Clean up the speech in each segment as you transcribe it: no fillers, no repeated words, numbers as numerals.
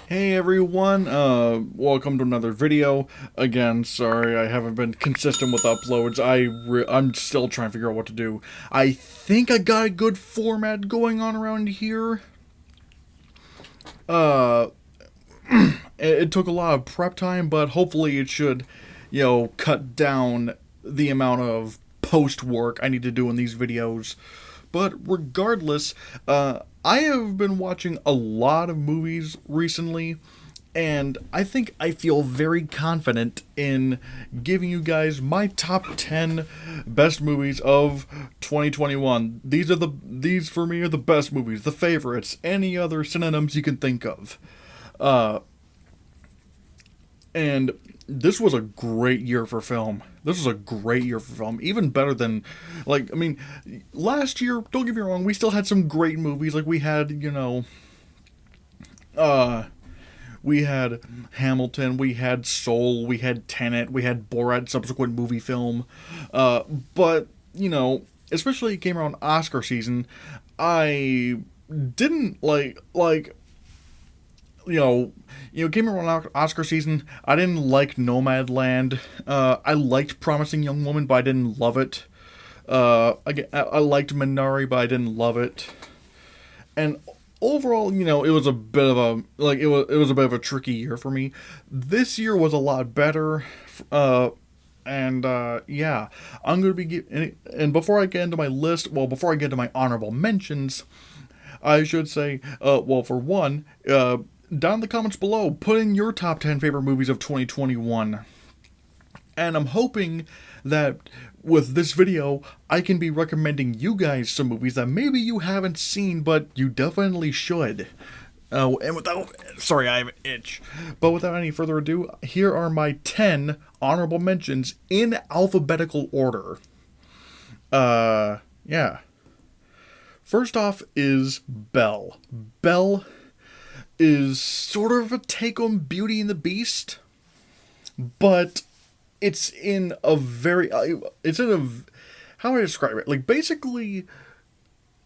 Hey everyone, welcome to another video. Again, sorry I haven't been consistent with uploads. I'm still trying to figure out what to do. I think I got a good format going on around here. Uh, it took a lot of prep time, but hopefully it should, cut down the amount of post work I need to do in these videos. But regardless, I have been watching a lot of movies recently, and I think I feel very confident in giving you guys my top 10 best movies of 2021. These for me are the best movies, the favorites, any other synonyms you can think of. Uh, and this was a great year for film. This was a great year for film. Even better than, last year, don't get me wrong, we still had some great movies. Like, uh, we had Hamilton, we had Soul, we had Tenet, we had Borat, subsequent movie film. But, especially it came around Oscar season, I didn't came around Oscar season. I didn't like Nomadland. I liked Promising Young Woman, but I didn't love it. I liked Minari, but I didn't love it. And overall, it was a bit of a it was a bit of a tricky year for me. This year was a lot better. Yeah, I'm gonna and before I get into my list, before I get into my honorable mentions, I should say, for one, down in the comments below, put in your top 10 favorite movies of 2021. And I'm hoping that with this video, I can be recommending you guys some movies that maybe you haven't seen, but you definitely should. Sorry, I have an itch. But without any further ado, here are my 10 honorable mentions in alphabetical order. Yeah. First off is Belle. Belle is sort of a take on Beauty and the Beast, but it's in a very it's in a how do I describe it? Like basically,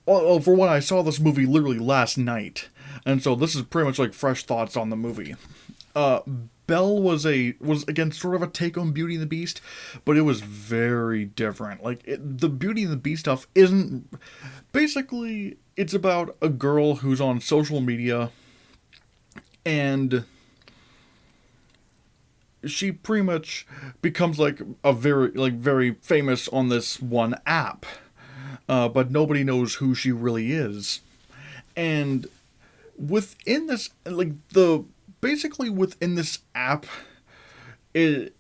for one, I saw this movie literally last night, and so this is pretty much like fresh thoughts on the movie. Uh, Belle was again sort of a take on Beauty and the Beast, but it was very different. The Beauty and the Beast stuff isn't basically it's about a girl who's on social media and she pretty much becomes like a very famous on this one app, but nobody knows who she really is. And within this, basically within this app, it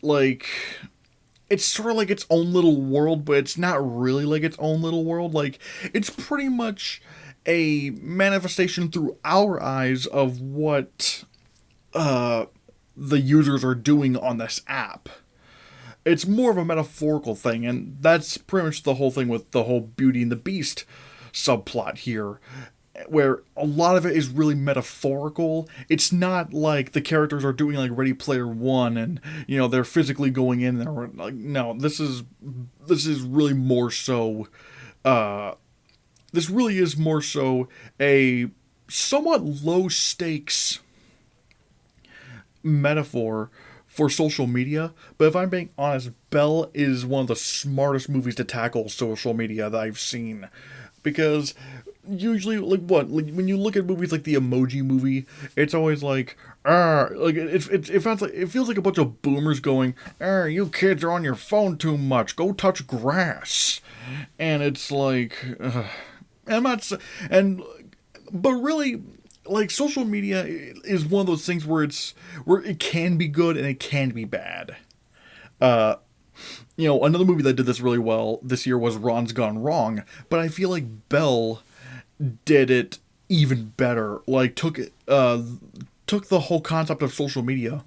it's sort of like its own little world, but it's not really like its own little world. Like it's pretty much a manifestation through our eyes of what uh, the users are doing on this app. It's more of a metaphorical thing, and that's pretty much the whole thing with the whole Beauty and the Beast subplot here, where a lot of it is really metaphorical. It's not like the characters are doing like Ready Player One, and they're physically going in there. Like, no, this is really more so. Uh, this really is more so a somewhat low stakes metaphor for social media. But if I'm being honest, Belle is one of the smartest movies to tackle social media that I've seen. Because usually, when you look at movies like the Emoji Movie, it's always like, it feels like a bunch of boomers going, you kids are on your phone too much, go touch grass. And it's like, I'm not, and, but really, like social media is one of those things where it can be good and it can be bad. Uh, Another movie that did this really well this year was Ron's Gone Wrong, but I feel like Belle did it even better. Like took the whole concept of social media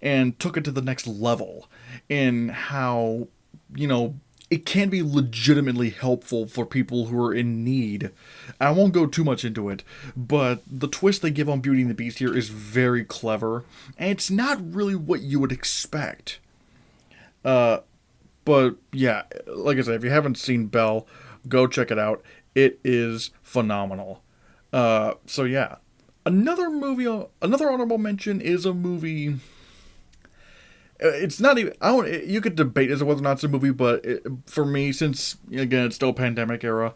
and took it to the next level in how you know it can be legitimately helpful for people who are in need. I won't go too much into it, but the twist they give on Beauty and the Beast here is very clever, and it's not really what you would expect. Uh, but yeah, like I said, if you haven't seen Belle, go check it out. It is phenomenal. So yeah. Another honorable mention is a movie. It's not even. I don't. You could debate as to whether or not it's a movie, but for me, since again it's still pandemic era,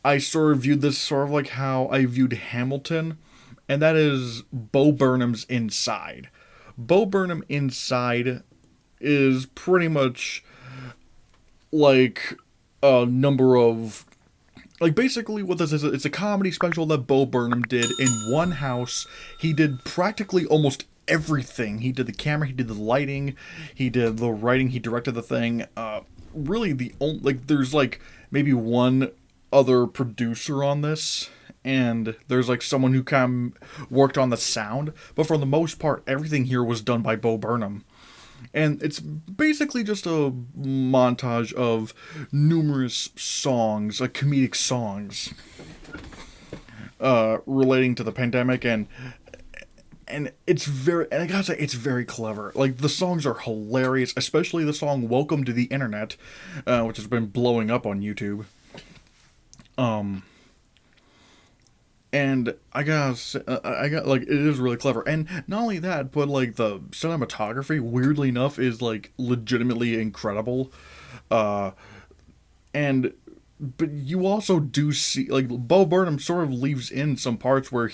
I sort of viewed this sort of like how I viewed Hamilton, and that is Bo Burnham's Inside. Bo Burnham Inside is pretty much like a number of like basically what this is. It's a comedy special that Bo Burnham did in one house. He did practically almost everything. He did the camera, he did the lighting, he did the writing, he directed the thing. Really the only like there's like maybe one other producer on this, and there's like someone who kind of worked on the sound, but for the most part everything here was done by Bo Burnham. And it's basically just a montage of numerous songs, like comedic songs, relating to the pandemic, and it's very, and I gotta say it's very clever. Like the songs are hilarious, especially the song "Welcome to the Internet," which has been blowing up on YouTube. Um, and I got like it is really clever, and not only that, but like the cinematography, weirdly enough, is like legitimately incredible. Uh, and but you also do see like Bo Burnham sort of leaves in some parts where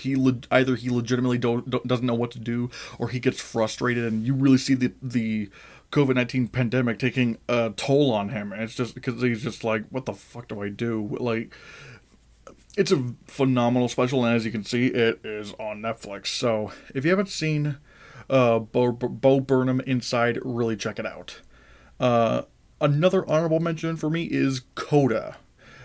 either he legitimately doesn't know what to do, or he gets frustrated, and you really see the COVID-19 pandemic taking a toll on him, and it's just because he's just like, what the fuck do I do? Like, it's a phenomenal special, and as you can see, it is on Netflix. So if you haven't seen Bo Burnham Inside, really check it out. Uh, Another honorable mention for me is Coda.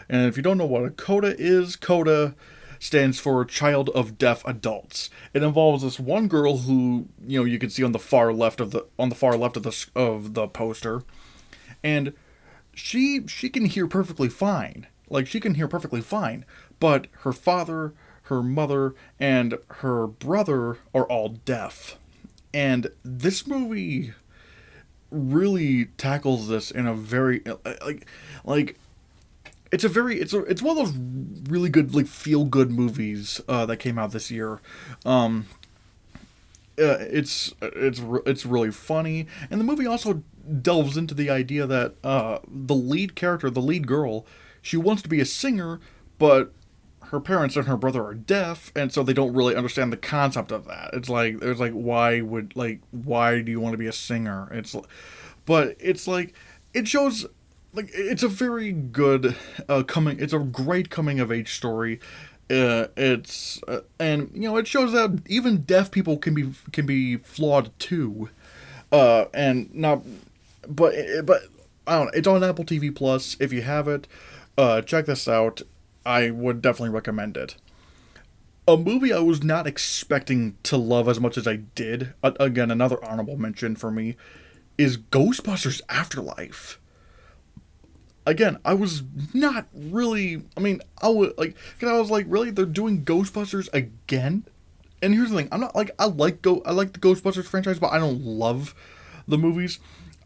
And if you don't know what a Coda is, Coda stands for Child of Deaf Adults. It involves this one girl who, you can see on the far left of the poster, and she can hear perfectly fine. Like she can hear perfectly fine, but her father, her mother, and her brother are all deaf. And this movie really tackles this in a very like it's one of those really good like feel good movies that came out this year. It's really funny, and the movie also delves into the idea that the lead character, the lead girl, she wants to be a singer, but her parents and her brother are deaf, and so they don't really understand the concept of that. It's like there's like why do you want to be a singer? But it's like it shows like it's a very good it's a great coming of age story. It's and it shows that even deaf people can be flawed too, and not but I don't know. It's on Apple TV Plus. If you have it, check this out. I would definitely recommend it. A movie I was not expecting to love as much as I did, again, another honorable mention for me, is Ghostbusters Afterlife. Again, I was not really. I mean, I was like, cause I was like, really, they're doing Ghostbusters again. And here's the thing: I'm not like I like the Ghostbusters franchise, but I don't love the movies.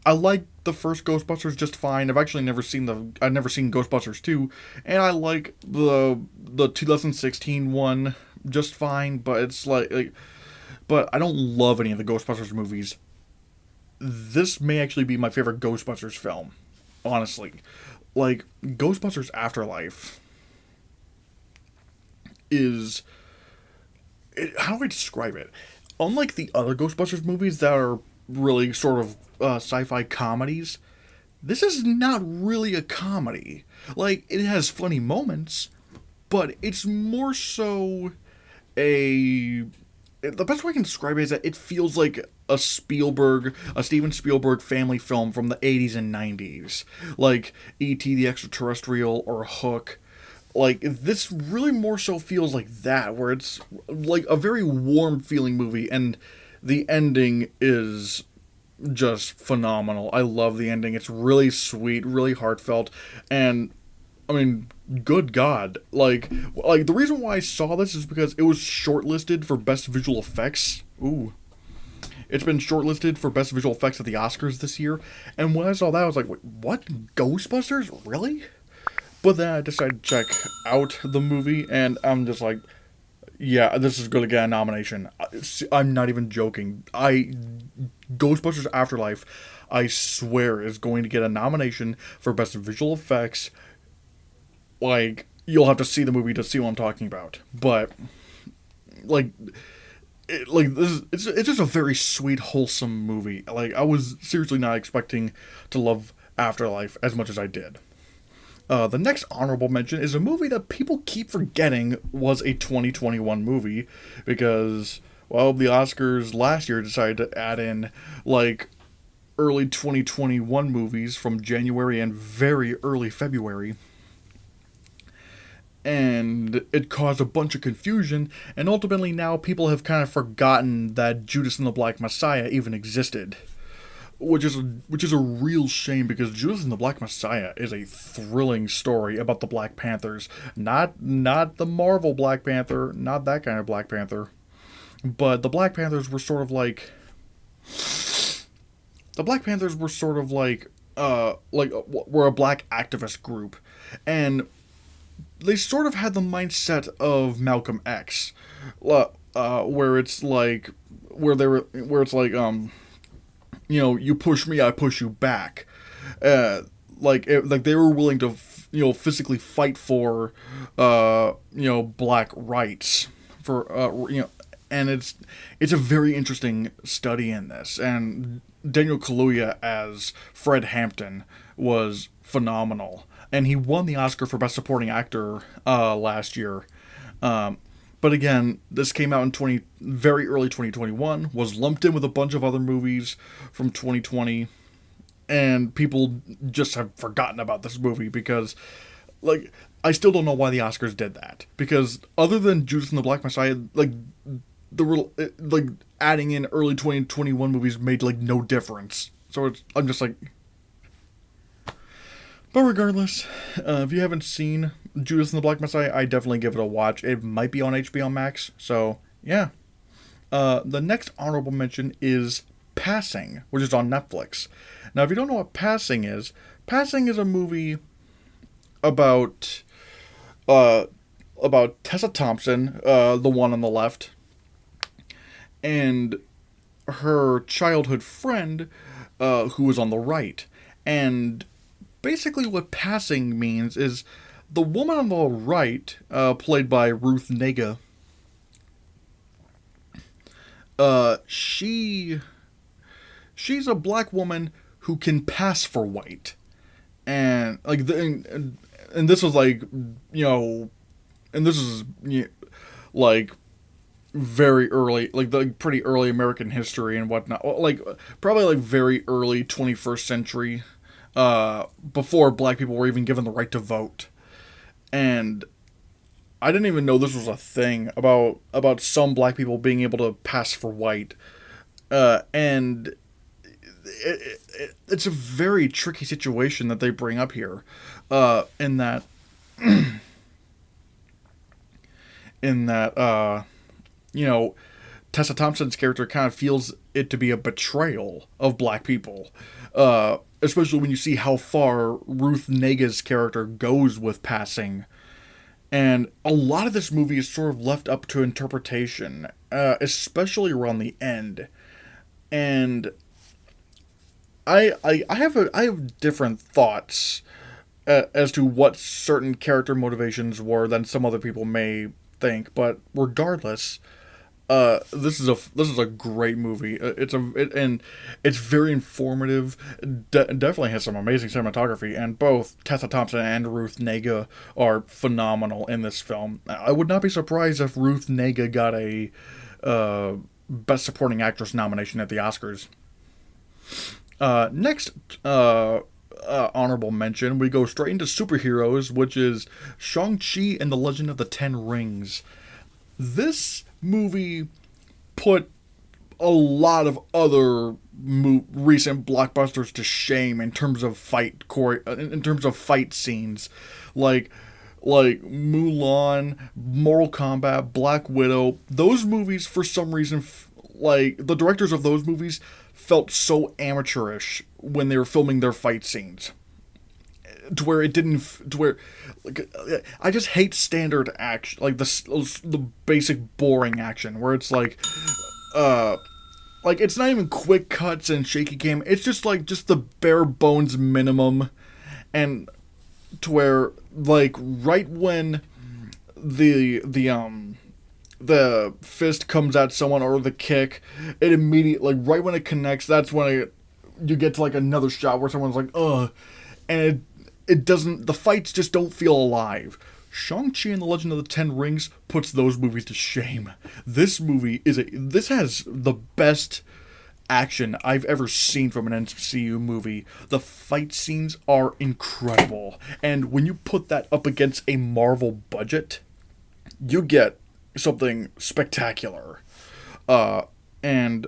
I like the first Ghostbusters just fine. I've never seen Ghostbusters 2, and I like the 2016 one just fine. But it's but I don't love any of the Ghostbusters movies. This may actually be my favorite Ghostbusters film, honestly. Like Ghostbusters Afterlife is how do I describe it? Unlike the other Ghostbusters movies that are really sort of sci-fi comedies, this is not really a comedy. Like it has funny moments, but it's more so a the best way I can describe it is that it feels like a Steven Spielberg family film from the 80s and 90s, like E.T. the Extraterrestrial or Hook. Like this really more so feels like that, where it's like a very warm feeling movie, and the ending is just phenomenal. I love the ending. It's really sweet, really heartfelt, and I mean, good God, like the reason why I saw this is because it was shortlisted for best visual effects. Ooh, it's been shortlisted for best visual effects at the Oscars this year, and when I saw that, I was like, wait, what? Ghostbusters, really? But then I decided to check out the movie, and I'm just like, Yeah, this is going to get a nomination. I'm not even joking. Ghostbusters Afterlife, I swear, is going to get a nomination for best visual effects. Like, you'll have to see the movie to see what I'm talking about. But like, it's just a very sweet, wholesome movie. Like, I was seriously not expecting to love Afterlife as much as I did. The next honorable mention is a movie that people keep forgetting was a 2021 movie because, well, the Oscars last year decided to add in, like, early 2021 movies from January and very early February. And it caused a bunch of confusion, and ultimately now people have kind of forgotten that Judas and the Black Messiah even existed. Which is a real shame because Judas and the Black Messiah is a thrilling story about the Black Panthers. Not the Marvel Black Panther, not that kind of Black Panther. But the Black Panthers were sort of like the Black Panthers were sort of were a black activist group, and they sort of had the mindset of Malcolm X, where it's like where it's like you push me, I push you back. Like they were willing to physically fight for black rights for and it's a very interesting study in this, and Daniel Kaluuya as Fred Hampton was phenomenal, and he won the Oscar for Best Supporting Actor last year. But again, this came out in very early 2021, was lumped in with a bunch of other movies from 2020, and people just have forgotten about this movie because, like, I still don't know why the Oscars did that. Because other than Judas and the Black Messiah, adding in early 2021 movies made, like, no difference. So I'm just like... But regardless, if you haven't seen Judas and the Black Messiah, I definitely give it a watch. It might be on HBO Max, so yeah. The next honorable mention is Passing, which is on Netflix. Now, if you don't know what Passing is a movie about Tessa Thompson, the one on the left, and her childhood friend, who is on the right. And basically what Passing means is the woman on the right, played by Ruth Negga, she's a black woman who can pass for white. And and this was and this is like very early, pretty early American history and whatnot, probably very early 21st century, before black people were even given the right to vote. And I didn't even know this was a thing about some black people being able to pass for white. And it's a very tricky situation that they bring up here, in that Tessa Thompson's character kind of feels it to be a betrayal of black people, especially when you see how far Ruth Negga's character goes with Passing. And a lot of this movie is sort of left up to interpretation, especially around the end. And I have different thoughts as to what certain character motivations were than some other people may think. But regardless, this is a great movie. And it's very informative. Definitely has some amazing cinematography, and both Tessa Thompson and Ruth Negga are phenomenal in this film. I would not be surprised if Ruth Negga got a Best Supporting Actress nomination at the Oscars. Next honorable mention, we go straight into superheroes, which is Shang-Chi and the Legend of the Ten Rings. This movie put a lot of other recent blockbusters to shame in terms of fight scenes, like Mulan, Mortal Kombat, Black Widow. Those movies, for some reason, the directors of those movies felt so amateurish when they were filming their fight scenes. to where it didn't to where like I just hate standard action, like the basic boring action where it's uh like it's not even quick cuts and shaky cam. It's just like just the bare bones minimum, and to where like right when the fist comes at someone or the kick, it immediately like right when it connects, that's when you get to like another shot where someone's like and it doesn't, the fights just don't feel alive. Shang-Chi and the Legend of the Ten Rings puts those movies to shame. This has the best action I've ever seen from an MCU movie. The fight scenes are incredible. And when you put that up against a Marvel budget, you get something spectacular. And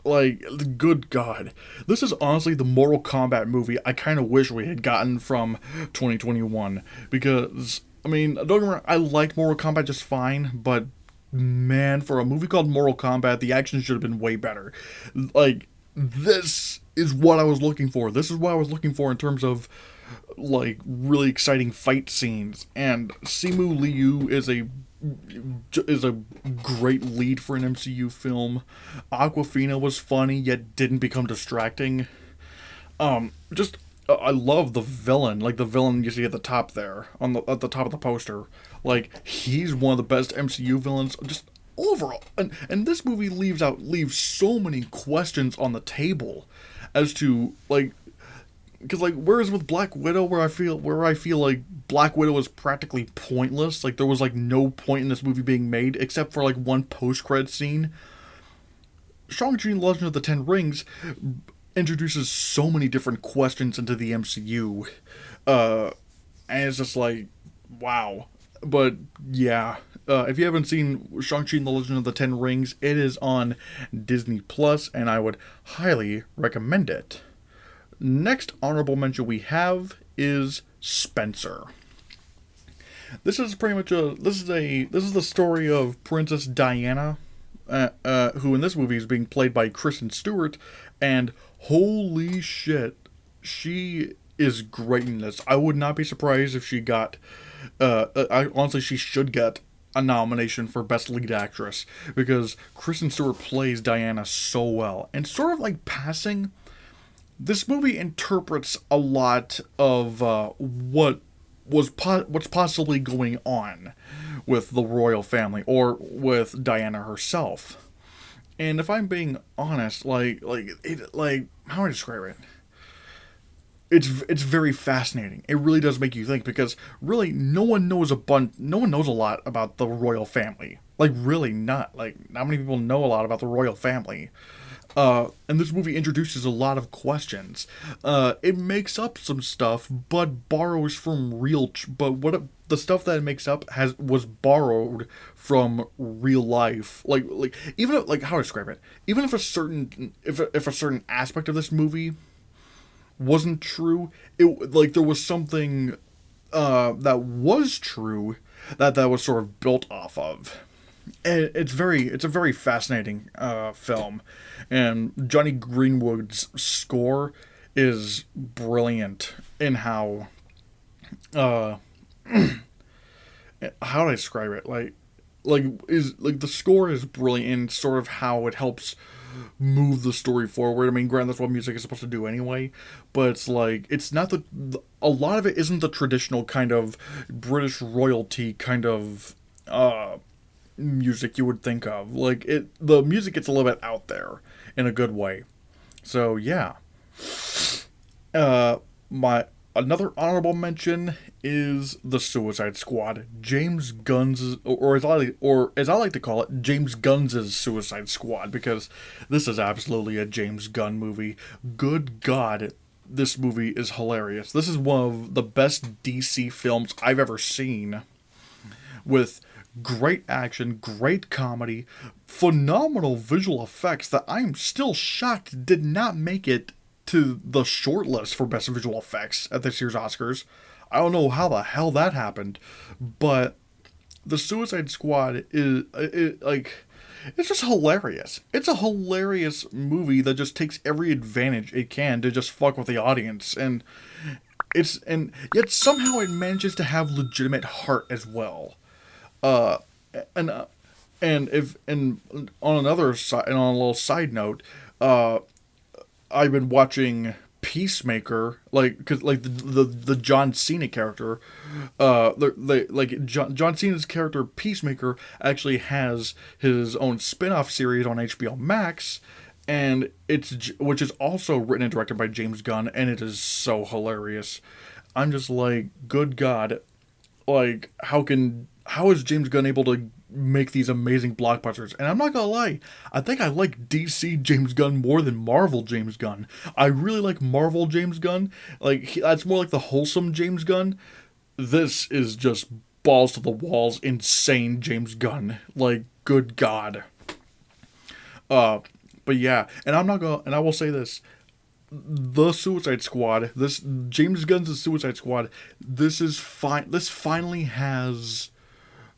like, good God. This is honestly the Mortal Kombat movie I kind of wish we had gotten from 2021. Because, I mean, don't get me wrong, I liked Mortal Kombat just fine, but man, for a movie called Mortal Kombat, the action should have been way better. Like, this is what I was looking for. This is what I was looking for in terms of, like, really exciting fight scenes. And Simu Liu is a great lead for an MCU film. Aquafina was funny yet didn't become distracting. Just I love the villain, like the villain you see at the top there at the top of the poster. Like he's one of the best MCU villains just overall. And this movie leaves so many questions on the table as to like, because like whereas with Black Widow where I feel like Black Widow was practically pointless, like there was like no point in this movie being made except for like one post-credit scene. Shang-Chi and Legend of the Ten Rings introduces so many different questions into the MCU, and it's just like wow. But yeah, if you haven't seen Shang-Chi and the Legend of the Ten Rings, it is on Disney Plus, and I would highly recommend it. Next honorable mention we have is Spencer. This is pretty much this is the story of Princess Diana, who in this movie is being played by Kristen Stewart, and holy shit, she is great in this. I would not be surprised if she got, honestly, she should get a nomination for Best Lead Actress, because Kristen Stewart plays Diana so well. And sort of like passing, this movie interprets a lot of what's possibly going on with the royal family or with Diana herself. And if I'm being honest, like how do I describe it? It's very fascinating. It really does make you think, because really no one knows a lot about the royal family. Like really not many people know a lot about the royal family. And this movie introduces a lot of questions. It makes up some stuff, but borrows from the stuff that it makes up was borrowed from real life. Like even if, like how to describe it. Even if a certain aspect of this movie wasn't true, it like there was something that was true that was sort of built off of. And it's a very fascinating film, and Johnny Greenwood's score is brilliant in how how do I describe it? The score is brilliant in sort of how it helps move the story forward. I mean, granted, that's what music is supposed to do anyway, but it's like it's not a lot of it isn't the traditional kind of British royalty kind of music you would think of. The music gets a little bit out there in a good way. So yeah. My another honorable mention is The Suicide Squad. James Gunn's, or as I like to call it, James Gunn's Suicide Squad, because this is absolutely a James Gunn movie. Good God, this movie is hilarious. This is one of the best DC films I've ever seen, with great action, great comedy, phenomenal visual effects that I'm still shocked did not make it to the shortlist for Best Visual Effects at this year's Oscars. I don't know how the hell that happened, but The Suicide Squad it's just hilarious. It's a hilarious movie that just takes every advantage it can to just fuck with the audience, and it's and yet somehow it manages to have legitimate heart as well. Uh, and if and on another side, and on a little side note, uh, I've been watching Peacemaker, like, because like the John Cena character, like John Cena's character Peacemaker actually has his own spin-off series on HBO Max, and which is also written and directed by James Gunn, and it is so hilarious. I'm just like, good God, like how is James Gunn able to make these amazing blockbusters? And I'm not gonna lie, I think I like DC James Gunn more than Marvel James Gunn. I really like Marvel James Gunn. Like that's more like the wholesome James Gunn. This is just balls to the walls, insane James Gunn. Like, good God. Uh, but yeah, and I'm not gonna, and I will say this: the Suicide Squad, this James Gunn's Suicide Squad, this is fine. This finally has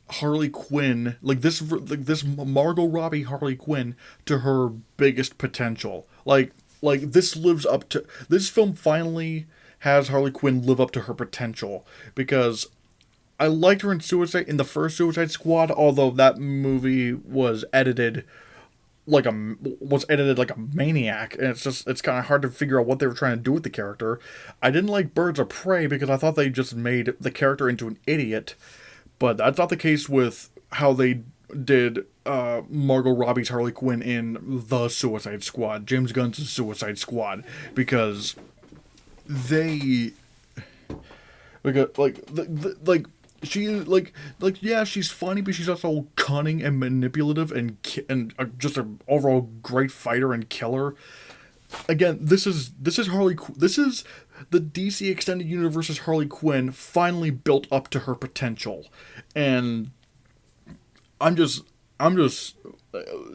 Harley Quinn, like this Margot Robbie Harley Quinn to her biggest potential. Like this lives up to this film finally has Harley Quinn live up to her potential, because I liked her in the first Suicide Squad, although that movie was edited like a maniac, and it's kind of hard to figure out what they were trying to do with the character. I didn't like Birds of Prey because I thought they just made the character into an idiot, but that's not the case with how they did Margot Robbie's Harley Quinn in the Suicide Squad, James Gunn's Suicide Squad, because they like she yeah, she's funny, but she's also cunning and manipulative and just an overall great fighter and killer. Again, this is this is the DC Extended Universe's Harley Quinn finally built up to her potential, and I'm just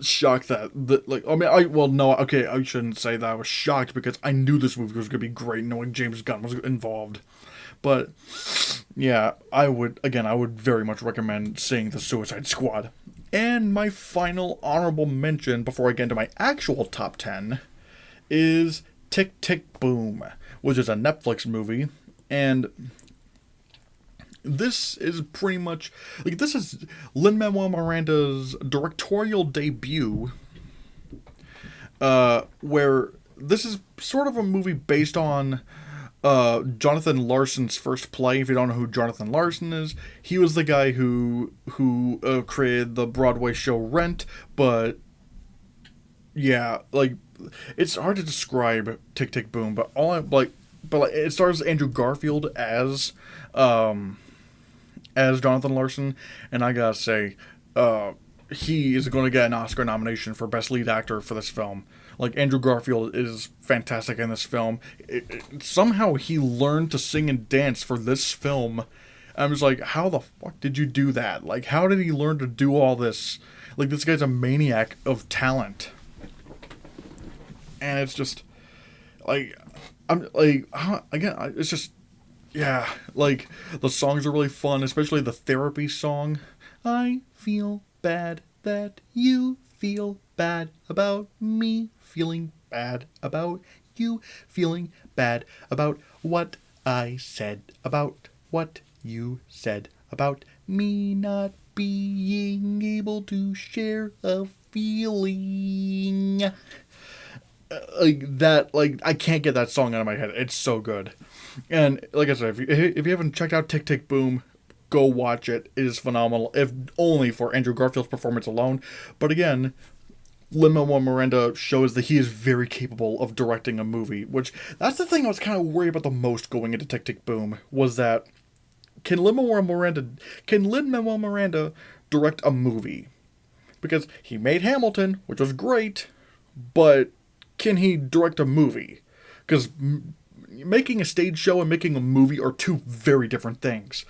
shocked that like, I mean, I shouldn't say that I was shocked, because I knew this movie was gonna be great knowing James Gunn was involved. But yeah, I would very much recommend seeing the Suicide Squad. And my final honorable mention before I get into my actual top 10 is Tick Tick Boom, which is a Netflix movie, and this is pretty much like, this is Lin-Manuel Miranda's directorial debut, where this is sort of a movie based on Jonathan Larson's first play. If you don't know who Jonathan Larson is, he was the guy who created the Broadway show Rent. But yeah, like, it's hard to describe Tick Tick Boom, but it stars Andrew Garfield as Jonathan Larson, and I gotta say, he is going to get an Oscar nomination for Best Lead Actor for this film. Like, Andrew Garfield is fantastic in this film. Somehow he learned to sing and dance for this film. I'm just like, how the fuck did you do that? Like, how did he learn to do all this? Like, this guy's a maniac of talent. And it's just, like, I'm like, again, it's just, yeah, like, the songs are really fun, especially the therapy song. I feel bad that you feel bad about me feeling bad about you feeling bad about what I said about what you said about me not being able to share a feeling. Like that, like, I can't get that song out of my head. It's so good. And like I said, if you haven't checked out Tick Tick Boom, go watch it. It is phenomenal, if only for Andrew Garfield's performance alone. But again, Lin-Manuel Miranda shows that he is very capable of directing a movie, which, that's the thing I was kind of worried about the most going into Tick Tick Boom, was that can Lin-Manuel Miranda direct a movie? Because he made Hamilton, which was great, but can he direct a movie? Because making a stage show and making a movie are two very different things.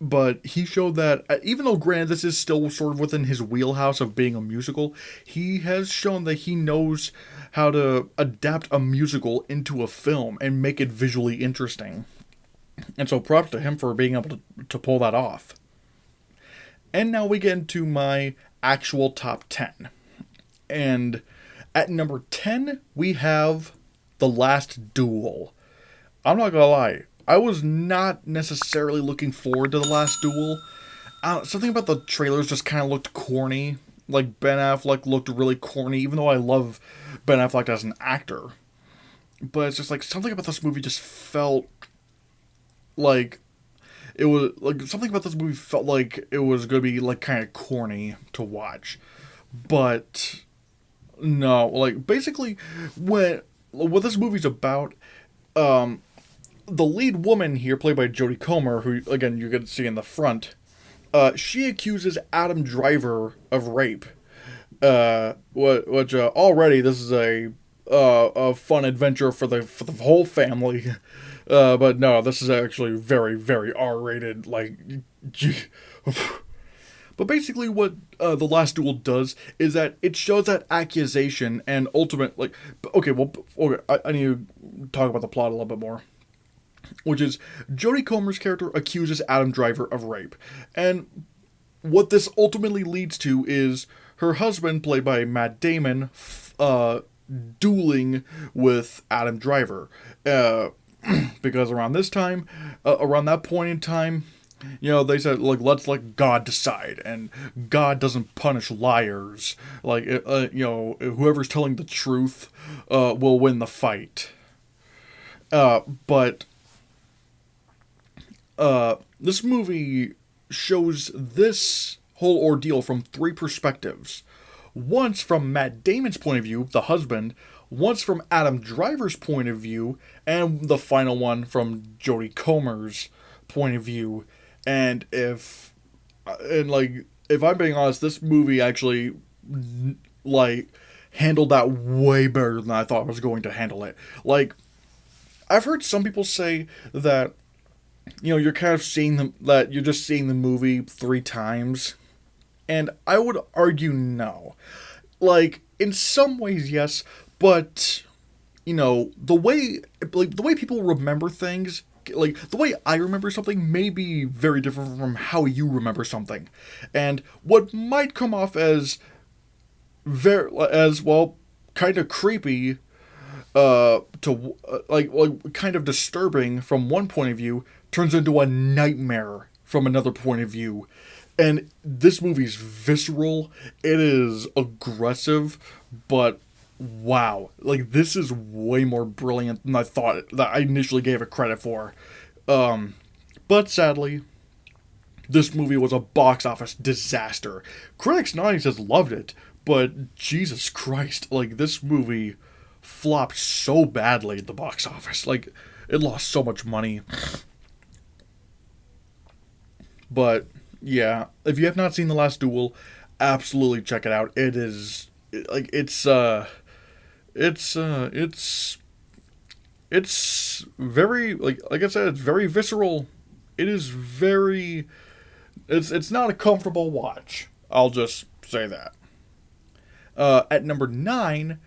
But he showed that, even though, granted, this is still sort of within his wheelhouse of being a musical, he has shown that he knows how to adapt a musical into a film and make it visually interesting. And so props to him for being able to pull that off. And now we get into my actual top 10. And at number 10, we have The Last Duel. I'm not gonna lie. I was not necessarily looking forward to the Last Duel. Something about the trailers just kind of looked corny. Like Ben Affleck looked really corny, even though I love Ben Affleck as an actor. But it's just like something about this movie just felt like it was like something about this movie felt like it was gonna be like kind of corny to watch. But no, like basically what this movie's about, the lead woman here, played by Jodie Comer, who again you can see in the front, she accuses Adam Driver of rape. Which already this is a fun adventure for the whole family. But no, this is actually very very R-rated. Like, but basically, what the Last Duel does is that it shows that accusation and ultimate like. Okay, well, okay, I need to talk about the plot a little bit more, which is Jodie Comer's character accuses Adam Driver of rape. And what this ultimately leads to is her husband, played by Matt Damon, dueling with Adam Driver. Because around this time, around that point in time, they said, like, let's let God decide, and God doesn't punish liars. Like, whoever's telling the truth will win the fight. But this movie shows this whole ordeal from three perspectives. Once from Matt Damon's point of view, the husband, once from Adam Driver's point of view, and the final one from Jodie Comer's point of view. And if I'm being honest, this movie actually like handled that way better than I thought it was going to handle it. Like, I've heard some people say that you're kind of seeing that you're just seeing the movie three times, and I would argue no. Like, in some ways, yes, but the way people remember things, like the way I remember something, may be very different from how you remember something, and what might come off as kind of creepy, to kind of disturbing from one point of view, turns into a nightmare from another point of view. And this movie's visceral, it is aggressive, but wow, like, this is way more brilliant than I thought that I initially gave it credit for. But sadly, this movie was a box office disaster. Critics not only just loved it, but Jesus Christ, like, this movie flopped so badly at the box office. Like, it lost so much money. But yeah, if you have not seen The Last Duel, absolutely check it out. It is like it's very, like I said, it's very visceral. It is very it's not a comfortable watch. I'll just say that. At number 9,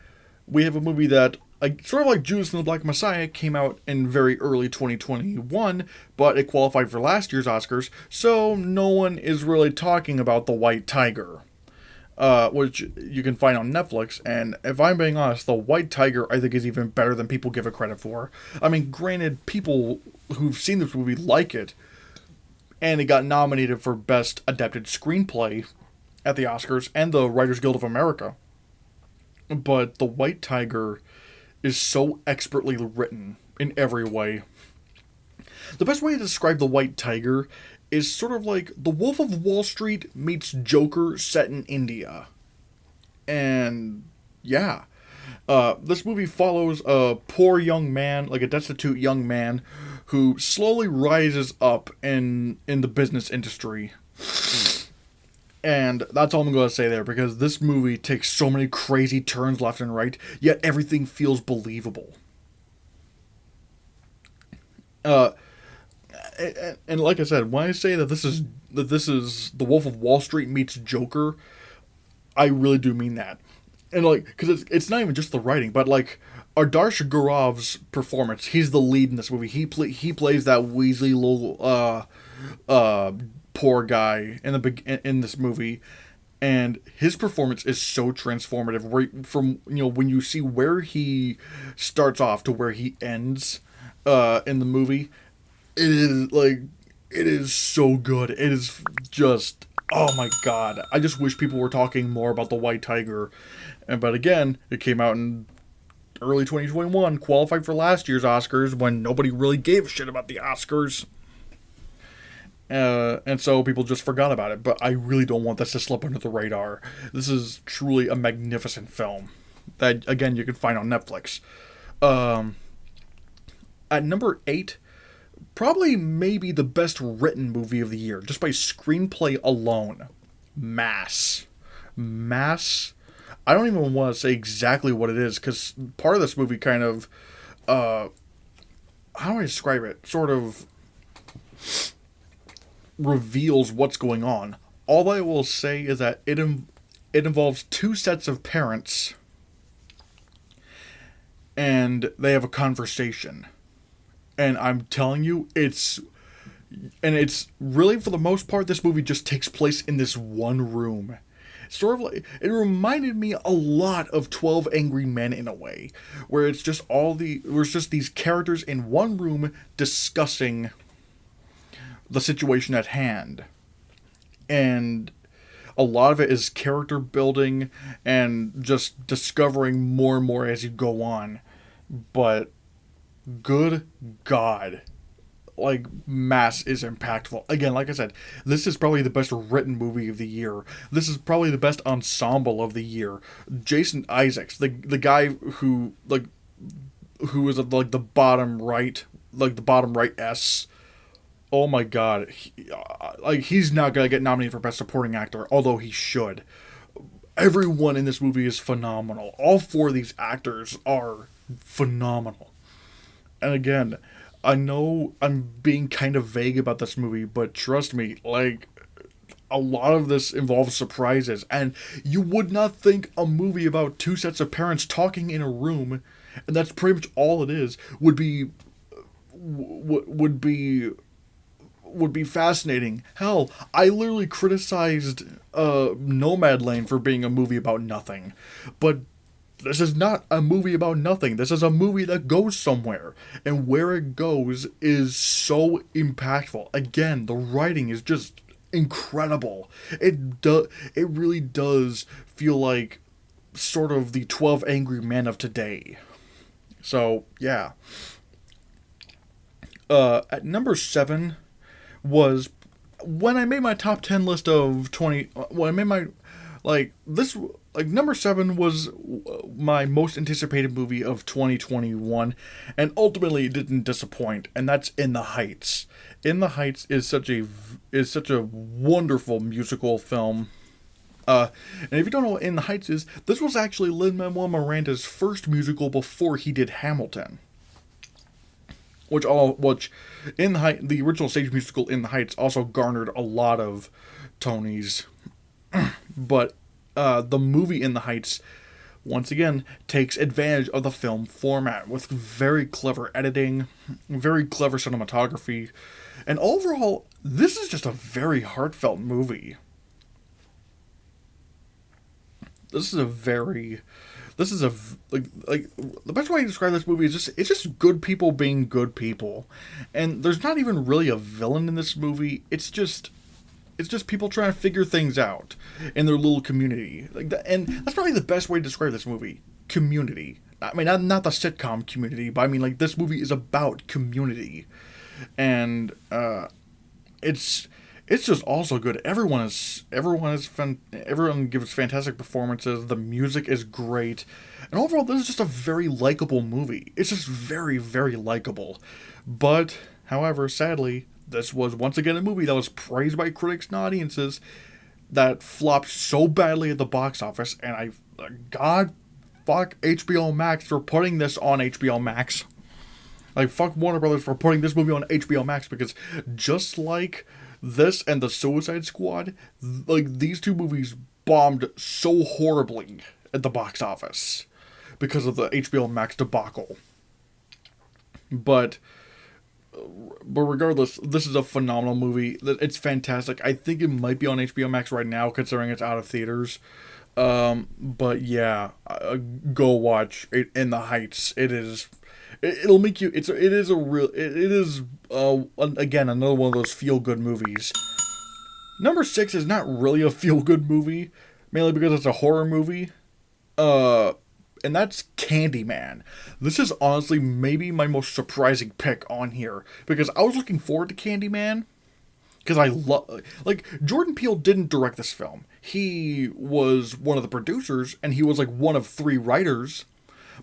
we have a movie that, like, sort of like Judas and the Black Messiah, came out in very early 2021, but it qualified for last year's Oscars, so no one is really talking about The White Tiger, which you can find on Netflix. And if I'm being honest, The White Tiger, I think, is even better than people give it credit for. I mean, granted, people who've seen this movie like it, and it got nominated for Best Adapted Screenplay at the Oscars and the Writers Guild of America. But The White Tiger is so expertly written in every way. The best way to describe The White Tiger is sort of like The Wolf of Wall Street meets Joker set in India. And yeah, this movie follows a poor young man, like a destitute young man, who slowly rises up in the business industry. And that's all I'm going to say there, because this movie takes so many crazy turns left and right, yet everything feels believable. Uh, and like I said, when I say that this is The Wolf of Wall Street meets Joker, I really do mean that. And like, because it's not even just the writing, but like Ardarsh Gaurav's performance. He's the lead in this movie. He plays that Weasley little poor guy in this movie, and his performance is so transformative. Right from when you see where he starts off to where he ends, in the movie. It is like it is so good. It is just oh my god. I just wish people were talking more about the White Tiger. And but again, it came out in early 2021, qualified for last year's Oscars when nobody really gave a shit about the Oscars. And so people just forgot about it. But I really don't want this to slip under the radar. This is truly a magnificent film that, again, you can find on Netflix. Um, at number 8, probably maybe the best written movie of the year, just by screenplay alone. Mass. Mass. I don't even want to say exactly what it is, because part of this movie kind of, how do I describe it? Sort of reveals what's going on. All I will say is that it involves two sets of parents, and they have a conversation. And I'm telling you, it's really, for the most part, this movie just takes place in this one room. Sort of like, it reminded me a lot of 12 Angry Men in a way, where it's just these characters in one room discussing the situation at hand. And a lot of it is character building and just discovering more and more as you go on. But good God, like, Mass is impactful. Again, like I said, this is probably the best written movie of the year. This is probably the best ensemble of the year. Jason Isaacs, the guy who is at, like, the bottom right, S. Oh my God, he's not gonna get nominated for best supporting actor, although he should. Everyone in this movie is phenomenal. All four of these actors are phenomenal. And again, I know I'm being kind of vague about this movie, but trust me, like, a lot of this involves surprises, and you would not think a movie about two sets of parents talking in a room, and that's pretty much all it is, would be fascinating. Hell, I literally criticized Nomadland for being a movie about nothing, but this is not a movie about nothing. This is a movie that goes somewhere. And where it goes is so impactful. Again, the writing is just incredible. It really does feel like sort of the 12 Angry Men of today. So, yeah. At number 7 was when I made my top 10 list of 20, when I made my, like, this, like, number 7 was my most anticipated movie of 2021, and ultimately it didn't disappoint, and that's In the Heights. In the Heights is such a wonderful musical film. And if you don't know what In the Heights is, this was actually Lin-Manuel Miranda's first musical before he did Hamilton. Which the original stage musical In the Heights also garnered a lot of Tonys. But the movie In the Heights, once again, takes advantage of the film format with very clever editing, very clever cinematography, and overall, this is just a very heartfelt movie. This is a very, this is a like the best way to describe this movie is it's just good people being good people, and there's not even really a villain in this movie. It's just people trying to figure things out in their little community. Like that, and that's probably the best way to describe this movie. Community. I mean, not the sitcom community, but I mean, like, this movie is about community. And it's just also good. Everyone gives fantastic performances. The music is great. And overall, this is just a very likable movie. It's just very, very likable. But, however, sadly, this was once again a movie that was praised by critics and audiences that flopped so badly at the box office, and God, fuck HBO Max for putting this on HBO Max. Like, fuck Warner Brothers for putting this movie on HBO Max, because just like this and The Suicide Squad, like, these two movies bombed so horribly at the box office because of the HBO Max debacle. But regardless, this is a phenomenal movie. It's fantastic. I think it might be on HBO Max right now, considering it's out of theaters. But yeah, go watch it, In the Heights. It is It'll make you. It is a real. It is again another one of those feel good movies. Number 6 is not really a feel good movie, mainly because it's a horror movie. Uh, and that's Candyman. This is honestly maybe my most surprising pick on here because I was looking forward to Candyman because I love like Jordan Peele didn't direct this film. He was one of the producers and he was like one of 3 writers.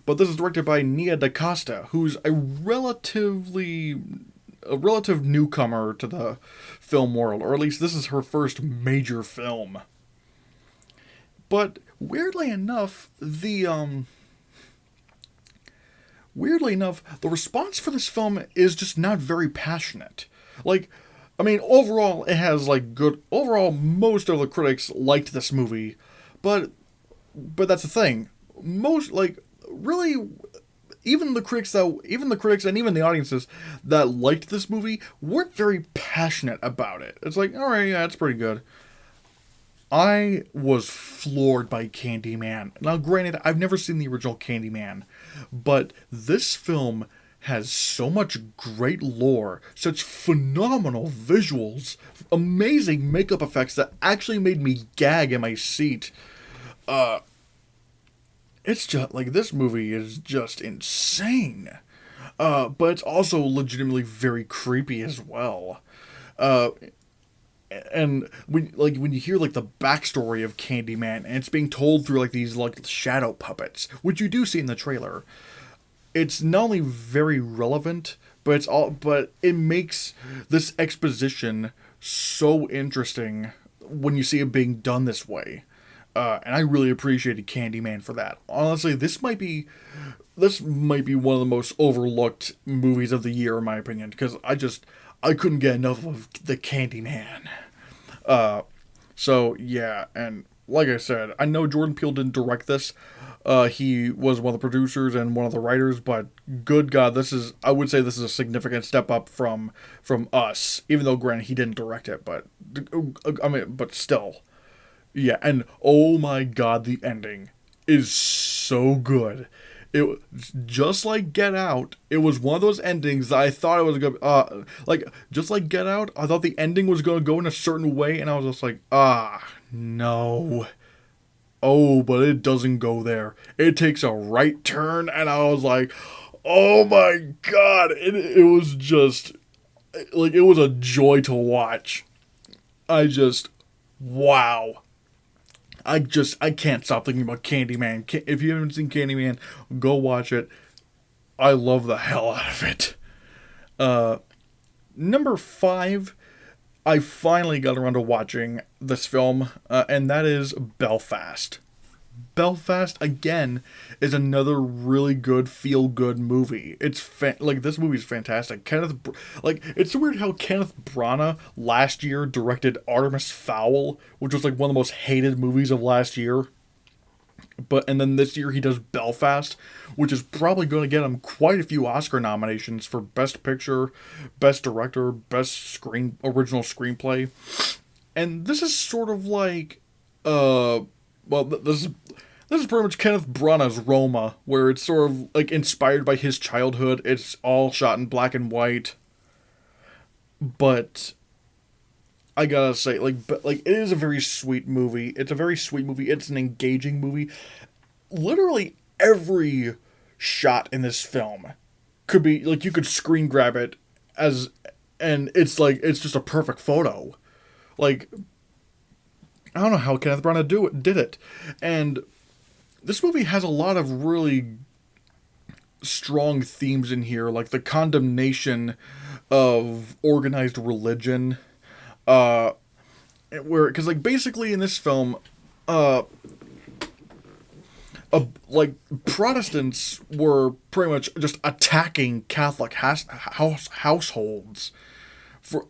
But this is directed by Nia DaCosta, who's a relative newcomer to the film world, or at least this is her first major film. But weirdly enough, the response for this film is just not very passionate. Like, I mean, overall, it has like good. Overall, most of the critics liked this movie, but that's the thing. Most like really, even the critics and even the audiences that liked this movie weren't very passionate about it. It's like, all right, yeah, it's pretty good. I was floored by Candyman. Now, granted, I've never seen the original Candyman, but this film has so much great lore, such phenomenal visuals, amazing makeup effects that actually made me gag in my seat. It's just, like, this movie is just insane. But it's also legitimately very creepy as well. And when you hear like the backstory of Candyman and it's being told through like these like shadow puppets, which you do see in the trailer, it's not only very relevant, but it makes this exposition so interesting when you see it being done this way. And I really appreciated Candyman for that. Honestly, this might be one of the most overlooked movies of the year in my opinion, because I couldn't get enough of the Candyman. So yeah, and like I said, I know Jordan Peele didn't direct this. He was one of the producers and one of the writers, but good God, I would say this is a significant step up from Us, even though granted he didn't direct it, but but still. Yeah, and oh my God, the ending is so good. It just like Get Out. It was one of those endings that I thought it was gonna just like Get Out. I thought the ending was gonna go in a certain way, and I was just like, no. Oh, but it doesn't go there. It takes a right turn, and I was like, oh my God! It was just like it was a joy to watch. Wow. I can't stop thinking about Candyman. If you haven't seen Candyman, go watch it. I love the hell out of it. Number 5, I finally got around to watching this film, and that is Belfast. Belfast, again, is another really good feel-good movie. It's this movie is fantastic. It's weird how Kenneth Branagh last year directed Artemis Fowl, which was like one of the most hated movies of last year. And then this year he does Belfast, which is probably going to get him quite a few Oscar nominations for Best Picture, Best Director, Best Original Screenplay. And this is sort of like, this is pretty much Kenneth Branagh's Roma, where it's sort of like inspired by his childhood. It's all shot in black and white, but I gotta say, it is a very sweet movie. It's a very sweet movie. It's an engaging movie. Literally every shot in this film could be like you could screen grab it and it's just a perfect photo. Like, I don't know how Kenneth Branagh did it. And this movie has a lot of really strong themes in here, like the condemnation of organized religion. Because basically in this film, Protestants were pretty much just attacking Catholic households,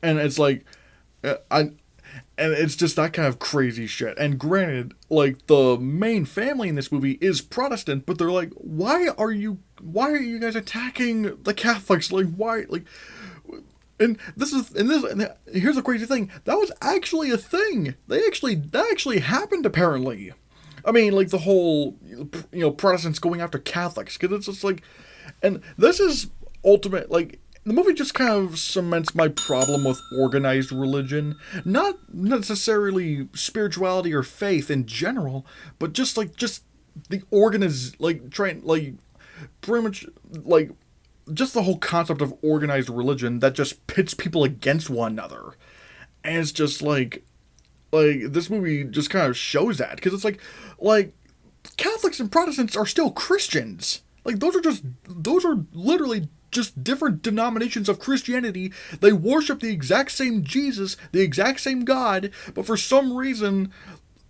and it's like, and it's just that kind of crazy shit. And granted, like, the main family in this movie is Protestant, but they're like, why are you guys attacking the Catholics? Like, why? Like, and here's the crazy thing. That was actually a thing. That actually happened, apparently. I mean, like, the whole, Protestants going after Catholics, because it's just like, And this is ultimate, like, the movie just kind of cements my problem with organized religion. Not necessarily spirituality or faith in general, but just the like, trying, like, pretty much, like, just the whole concept of organized religion that just pits people against one another. And it's just like this movie just kind of shows that, because it's like Catholics and Protestants are still Christians. Like, those are literally just different denominations of Christianity. They worship the exact same Jesus, the exact same God, but for some reason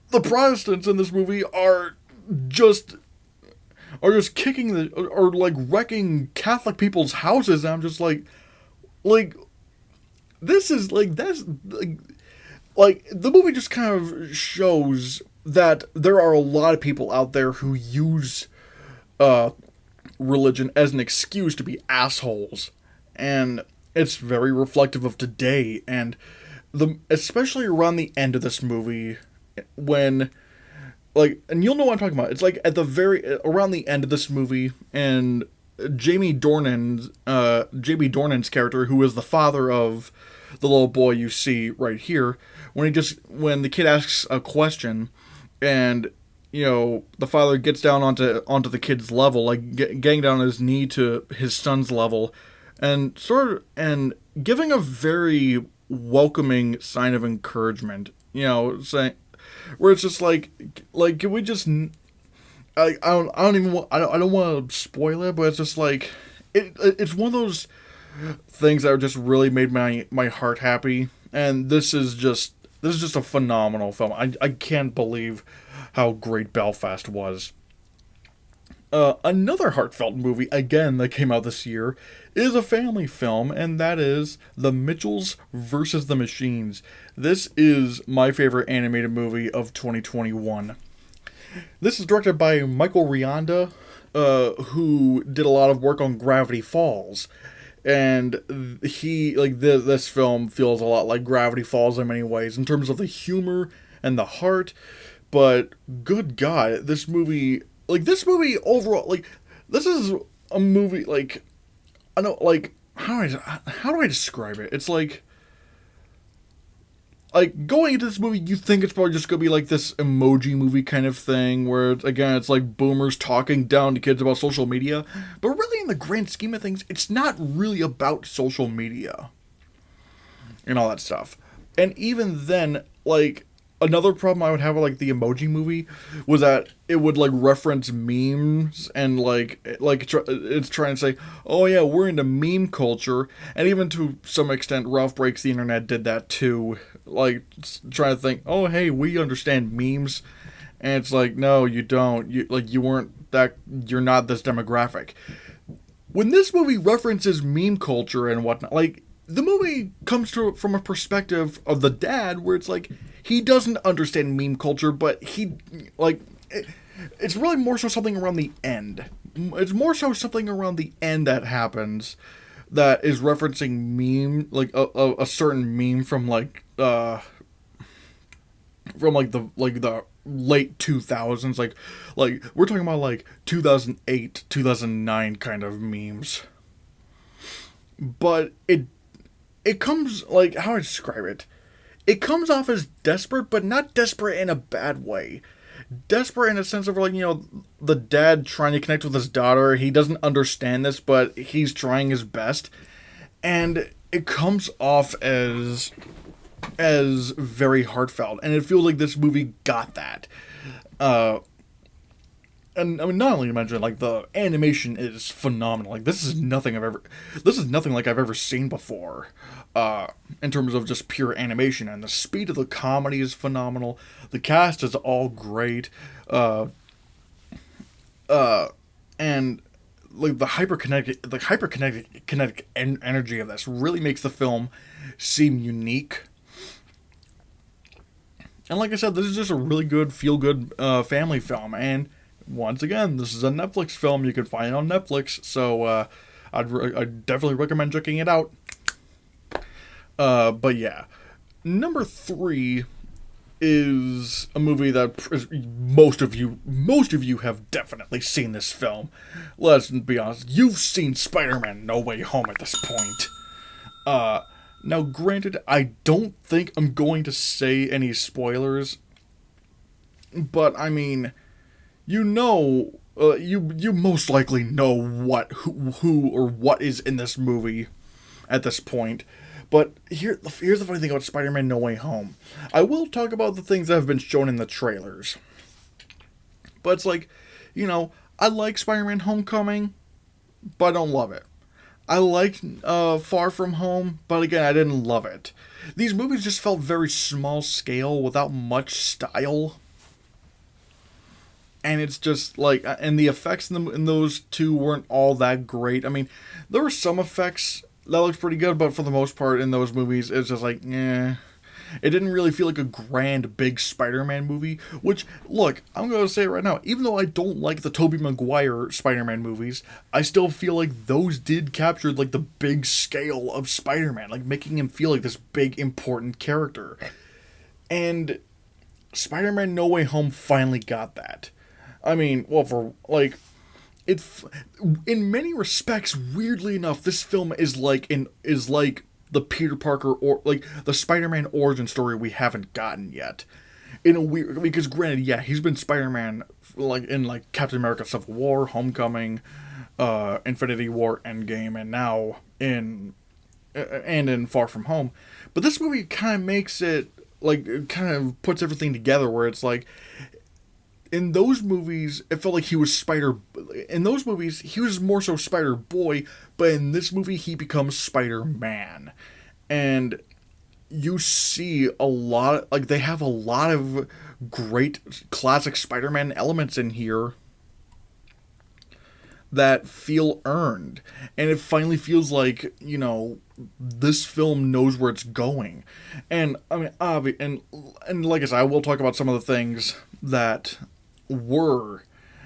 the Protestants in this movie just are just kicking or like wrecking Catholic people's houses. And I'm just like this is like that's like the movie just kind of shows that there are a lot of people out there who use uh religion as an excuse to be assholes, and it's very reflective of today. And the especially around the end of this movie, when, like, and you'll know what I'm talking about. It's like at the very around the end of this movie, and Jamie Dornan's character, who is the father of the little boy you see right here, when the kid asks a question, and the father gets down onto the kid's level, like getting down on his knee to his son's level, and and giving a very welcoming sign of encouragement, saying, where it's just can we just, I don't even want, I don't want to spoil it, but it's just like it's one of those things that just really made my heart happy. And this is just a phenomenal film. I can't believe how great Belfast was. Another heartfelt movie, again, that came out this year is a family film, and that is The Mitchells versus the Machines. This is my favorite animated movie of 2021. This is directed by Michael Rianda, who did a lot of work on Gravity Falls. And this film feels a lot like Gravity Falls in many ways, in terms of the humor and the heart. But good God, this movie overall, like, this is a movie, like, I don't, like, how do I describe it? It's like going into this movie, you think it's probably just gonna be like this emoji movie kind of thing, where it's like boomers talking down to kids about social media. But really, in the grand scheme of things, it's not really about social media and all that stuff. And even then, like, another problem I would have with, like, the emoji movie was that it would, like, reference memes, and it's trying to say, oh yeah, we're into meme culture. And even to some extent, Ralph Breaks the Internet did that too, like, trying to think, oh hey, we understand memes. And it's like, no, you don't. You're not this demographic. When this movie references meme culture and whatnot, like, the movie comes from a perspective of the dad, where it's like, he doesn't understand meme culture, but it's really more so something around the end. It's more so something around the end that happens, that is referencing like a certain meme from the late 2000s, like we're talking about like 2008, 2009 kind of memes. But it comes, like, how do I describe it? It comes off as desperate, but not desperate in a bad way. Desperate in a sense of, like, the dad trying to connect with his daughter. He doesn't understand this, but he's trying his best. And it comes off as very heartfelt. And it feels like this movie got that. And I mean, not only to mention, like, the animation is phenomenal. Like, this is nothing like I've ever seen before. In terms of just pure animation, and the speed of the comedy is phenomenal. The cast is all great. And like the hyperkinetic energy of this really makes the film seem unique. And like I said, this is just a really good, feel-good family film. And once again, this is a Netflix film. You can find it on Netflix. So I'd definitely recommend checking it out. But yeah. Number 3 is a movie that most of you have definitely seen this film. Let's be honest, you've seen Spider-Man No Way Home at this point. Now granted, I don't think I'm going to say any spoilers, but I mean, you know, you most likely know who or what is in this movie at this point. But here's the funny thing about Spider-Man No Way Home. I will talk about the things that have been shown in the trailers. But it's like, I like Spider-Man Homecoming, but I don't love it. I liked Far From Home, but again, I didn't love it. These movies just felt very small scale without much style. And it's just like, and the effects in those two weren't all that great. I mean, there were some effects that looked pretty good, but for the most part in those movies, it's just like, eh. It didn't really feel like a grand, big Spider-Man movie, which, look, I'm going to say it right now, even though I don't like the Tobey Maguire Spider-Man movies, I still feel like those did capture, like, the big scale of Spider-Man, like, making him feel like this big, important character. And Spider-Man No Way Home finally got that. I mean, well, for, like, in many respects, weirdly enough, this film is like the Peter Parker or like the Spider-Man origin story we haven't gotten yet. In a weird, because granted, yeah, he's been Spider-Man like in like Captain America: Civil War, Homecoming, Infinity War, Endgame, and now in Far From Home. But this movie kind of makes it like it kind of puts everything together where it's like. In those movies, it felt like he was in those movies, he was more so Spider-Boy, but in this movie, he becomes Spider-Man. And you see a lot, like, they have a lot of great classic Spider-Man elements in here that feel earned. And it finally feels like, this film knows where it's going. And, I mean, and like I said, I will talk about some of the things that were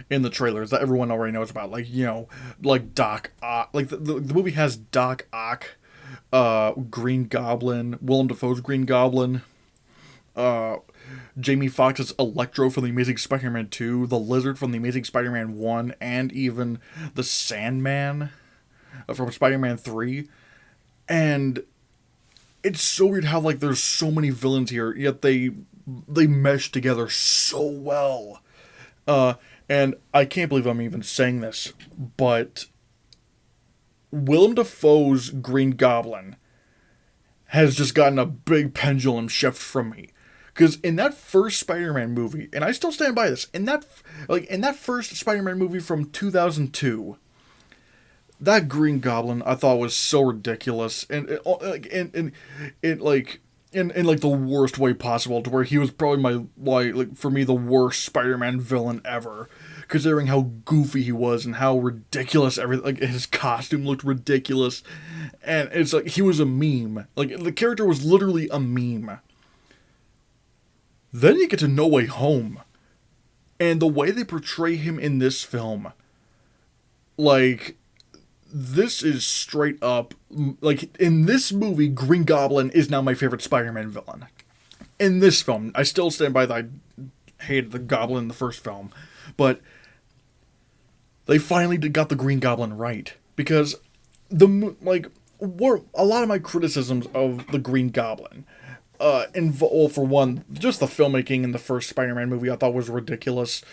in the trailers that everyone already knows about, like like Doc Ock, like the movie has Doc Ock, Green Goblin, Willem Dafoe's Green Goblin, Jamie Foxx's Electro from the Amazing Spider-Man 2, the Lizard from the Amazing Spider-Man 1, and even the Sandman from Spider-Man 3, and it's so weird how like there's so many villains here, yet they mesh together so well. And I can't believe I'm even saying this, but Willem Dafoe's Green Goblin has just gotten a big pendulum shift from me. Because in that first Spider-Man movie, and I still stand by this, in that first Spider-Man movie from 2002, that Green Goblin I thought was so ridiculous, and in like the worst way possible, to where he was probably like for me the worst Spider-Man villain ever, considering how goofy he was and how ridiculous everything, like his costume looked ridiculous, and it's like he was a meme. Like the character was literally a meme. Then you get to No Way Home, and the way they portray him in this film, like. This is straight up, like, in this movie, Green Goblin is now my favorite Spider-Man villain. In this film, I still stand by that I hated the Goblin in the first film, but they finally got the Green Goblin right, because a lot of my criticisms of the Green Goblin, for one, just the filmmaking in the first Spider-Man movie I thought was ridiculous.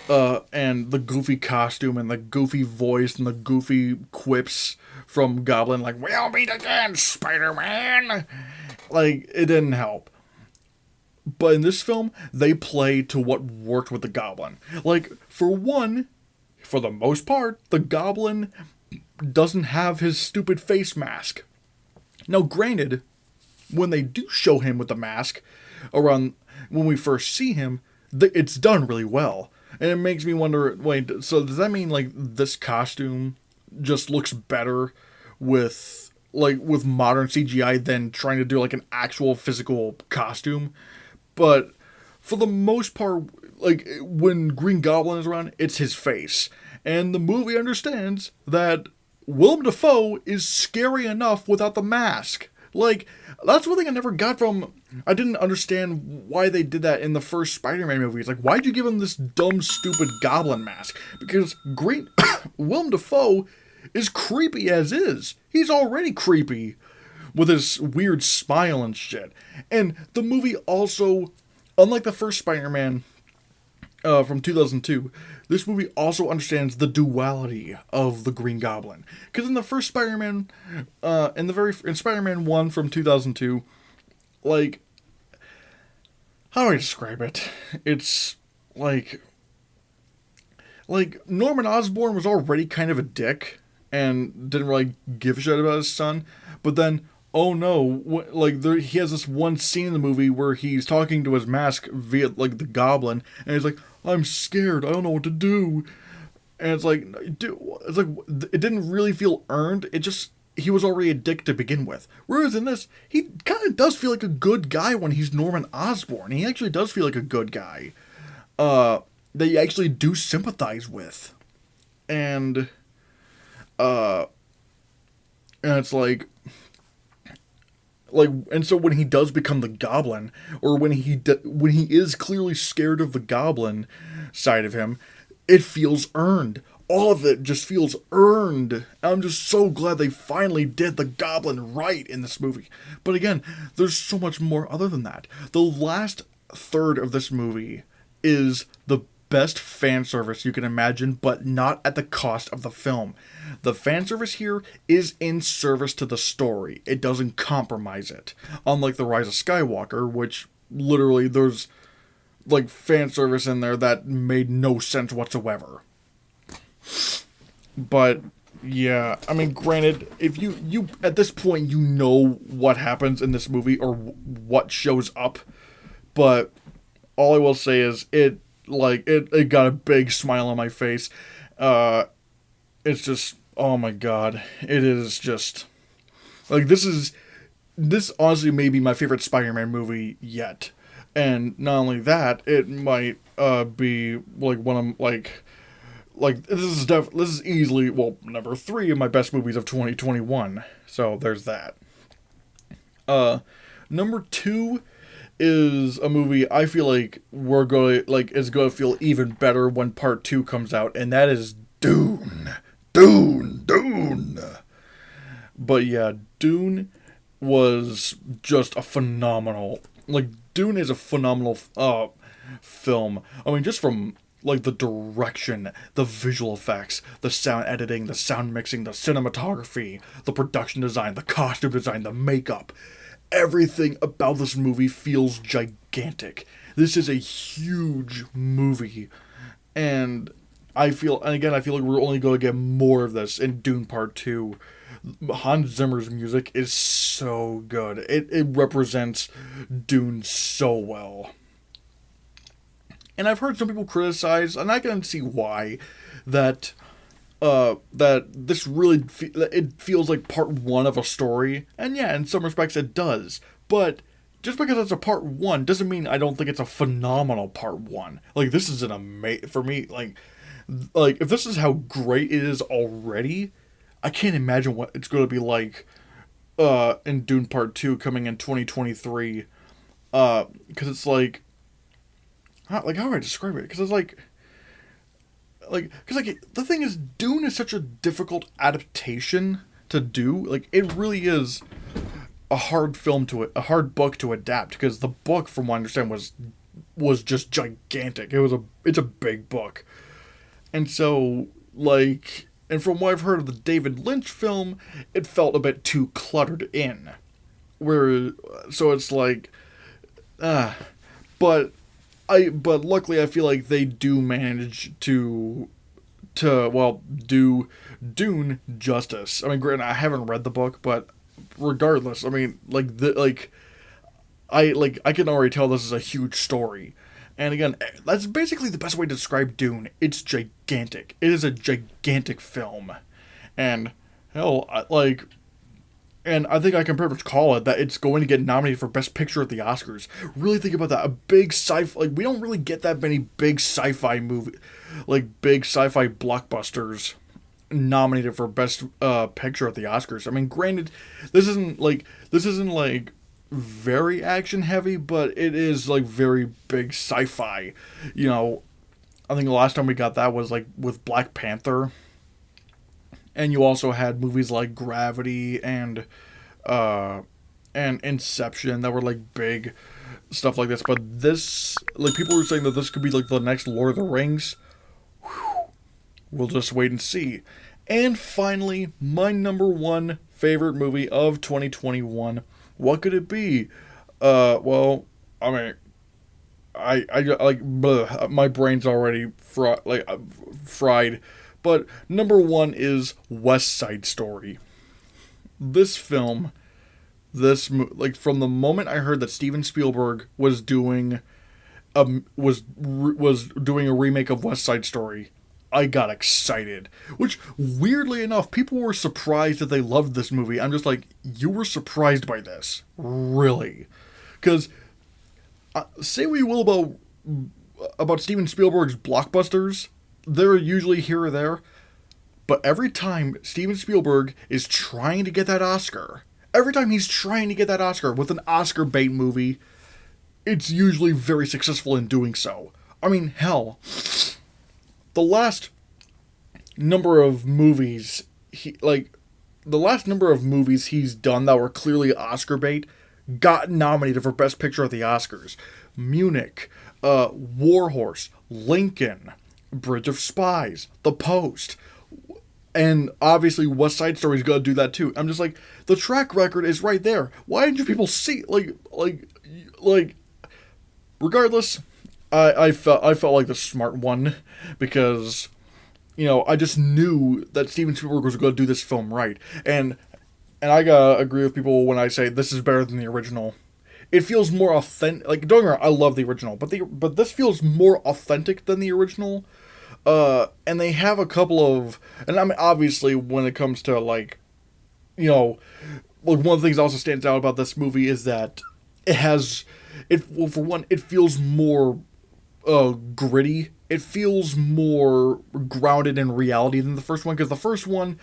And the goofy costume and the goofy voice and the goofy quips from Goblin, like, "We'll meet again, Spider-Man!" Like, it didn't help. But in this film, they play to what worked with the Goblin. Like, for one, for the most part, the Goblin doesn't have his stupid face mask. Now, granted, when they do show him with the mask, around when we first see him, it's done really well. And it makes me wonder, wait, so does that mean, like, this costume just looks better with modern CGI than trying to do, like, an actual physical costume? But for the most part, like, when Green Goblin is around, it's his face. And the movie understands that Willem Dafoe is scary enough without the mask. Like, that's one thing I never got from. I didn't understand why they did that in the first Spider-Man movies. Like, why'd you give him this dumb, stupid goblin mask? Because Green Willem Dafoe is creepy as is. He's already creepy with his weird smile and shit. And the movie also, unlike the first Spider-Man from 2002, this movie also understands the duality of the Green Goblin. Because in the first Spider-Man, in Spider-Man 1 from 2002, like, how do I describe it? It's like Norman Osborn was already kind of a dick and didn't really give a shit about his son, but then, oh no, he has this one scene in the movie where he's talking to his mask via, like, the Goblin, and he's like, I'm scared, I don't know what to do. And it's like, dude, it's like, it didn't really feel earned, he was already a dick to begin with. Whereas in this, he kind of does feel like a good guy when he's Norman Osborn. He actually does feel like a good guy, that you actually do sympathize with. And it's like, and so when he does become the Goblin, or when he is clearly scared of the Goblin side of him, it feels earned. All of it just feels earned. I'm just so glad they finally did the Goblin right in this movie. But again, there's so much more other than that. The last third of this movie is the best fan service you can imagine, but not at the cost of the film. The fan service here is in service to the story. It doesn't compromise it. Unlike The Rise of Skywalker, which literally there's like fan service in there that made no sense whatsoever. But yeah, I mean, granted, if you at this point you know what happens in this movie or what shows up, but all I will say is it got a big smile on my face. It's just, oh my god, it is just like, this honestly may be my favorite Spider-Man movie yet. And not only that, it might be like one of this is easily, well, number 3 of my best movies of 2021. So there's that. Number 2 is a movie I feel like is going to feel even better when part 2 comes out, and that is Dune. Dune. But yeah, Dune was just a phenomenal, Dune is a phenomenal film. I mean, just from like the direction, the visual effects, the sound editing, the sound mixing, the cinematography, the production design, the costume design, the makeup. Everything about this movie feels gigantic. This is a huge movie. And I feel like we're only going to get more of this in Dune Part 2. Hans Zimmer's music is so good. It represents Dune so well. And I've heard some people criticize, and I can see why, that this really it feels like part 1 of a story. And yeah, in some respects it does. But just because it's a part 1 doesn't mean I don't think it's a phenomenal part 1. Like, this is for me, like if this is how great it is already, I can't imagine what it's going to be like in Dune Part 2 coming in 2023. Because it's like, how do I describe it? Because it's like the thing is, Dune is such a difficult adaptation to do. Like, it really is a hard book to adapt, because the book, from what I understand, was just gigantic. It's a big book. And so, and from what I've heard of the David Lynch film, it felt a bit too cluttered in. So it's like, but luckily I feel like they do manage to do Dune justice. I mean, granted, I haven't read the book, but regardless, I mean, I can already tell this is a huge story. And again, that's basically the best way to describe Dune. It's gigantic. It is a gigantic film. And hell, and I think I can pretty much call it that it's going to get nominated for Best Picture at the Oscars. Really think about that. A big sci-fi, we don't really get that many big sci-fi big sci-fi blockbusters nominated for Best Picture at the Oscars. I mean, granted, this isn't like very action heavy, but it is like very big sci-fi. You know, I think the last time we got that was like with Black Panther, and you also had movies like Gravity and Inception that were like big stuff like this. But this, like, people were saying that this could be like the next Lord of the Rings. We'll just wait and see. And finally, my number one favorite movie of 2021. What could it be? Well, I mean, I like bleh, my brain's already fried. But number one is West Side Story. This film, like from the moment I heard that Steven Spielberg was doing was doing a remake of West Side Story, I got excited. Which, weirdly enough, people were surprised that they loved this movie. I'm just like, you were surprised by this, really? Because say what you will about Steven Spielberg's blockbusters, they're usually here or there. But every time Steven Spielberg is trying to get that Oscar, every time he's trying to get that Oscar with an Oscar bait movie, it's usually very successful in doing so. I mean, hell, the last number of movies the last number of movies he's done that were clearly Oscar bait got nominated for Best Picture at the Oscars. Munich, Warhorse, Lincoln, Bridge of Spies, The Post, and obviously West Side Story's gonna do that too. I'm just like, the track record is right there. Why didn't you people see like regardless, I felt like the smart one because, you know, I just knew that Steven Spielberg was going to do this film right, and I gotta agree with people when I say this is better than the original. It feels more authentic. Like, don't get me wrong, I love the original, but this feels more authentic than the original. And they have a couple of, and I mean, obviously, when it comes to like, you know, like one of the things that also stands out about this movie is that well, for one, it feels more gritty. It feels more grounded in reality than the first one, because the first one,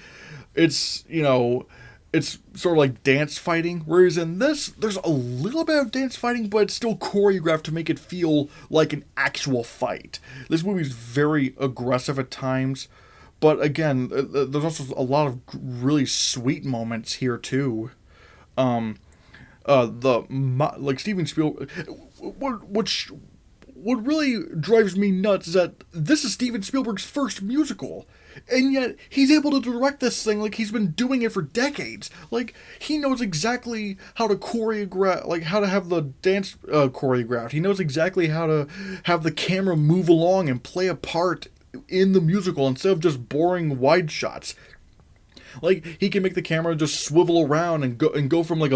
it's, you know, it's sort of like dance fighting, whereas in this, there's a little bit of dance fighting, but it's still choreographed to make it feel like an actual fight. This movie's very aggressive at times, but again, there's also a lot of really sweet moments here too. Like Steven Spielberg, what really drives me nuts is that this is Steven Spielberg's first musical. And yet, he's able to direct this thing like he's been doing it for decades. Like, he knows exactly how to choreograph, like, how to have the dance choreographed. He knows exactly how to have the camera move along and play a part in the musical instead of just boring wide shots. Like, he can make the camera just swivel around and go from, like,